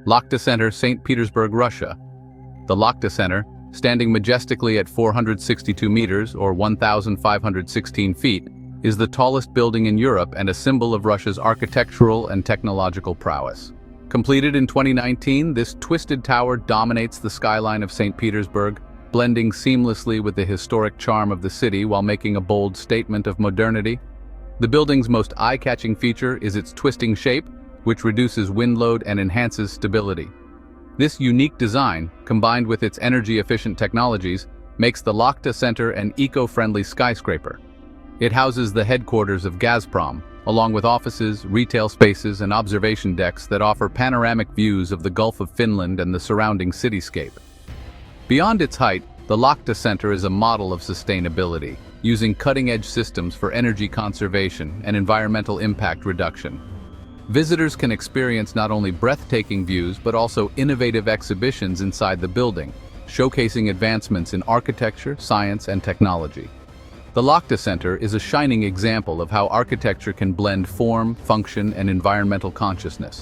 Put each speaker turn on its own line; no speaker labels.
Lakhta Center, St. Petersburg, Russia. The Lakhta Center, standing majestically at 462 meters or 1,516 feet, is the tallest building in Europe and a symbol of Russia's architectural and technological prowess. Completed in 2019, this twisted tower dominates the skyline of St. Petersburg, blending seamlessly with the historic charm of the city while making a bold statement of modernity. The building's most eye-catching feature is its twisting shape, which reduces wind load and enhances stability. This unique design, combined with its energy-efficient technologies, makes the Lakhta Center an eco-friendly skyscraper. It houses the headquarters of Gazprom, along with offices, retail spaces, and observation decks that offer panoramic views of the Gulf of Finland and the surrounding cityscape. Beyond its height, the Lakhta Center is a model of sustainability, using cutting-edge systems for energy conservation and environmental impact reduction. Visitors can experience not only breathtaking views but also innovative exhibitions inside the building, showcasing advancements in architecture, science, and technology. The Lakhta Center is a shining example of how architecture can blend form, function, and environmental consciousness.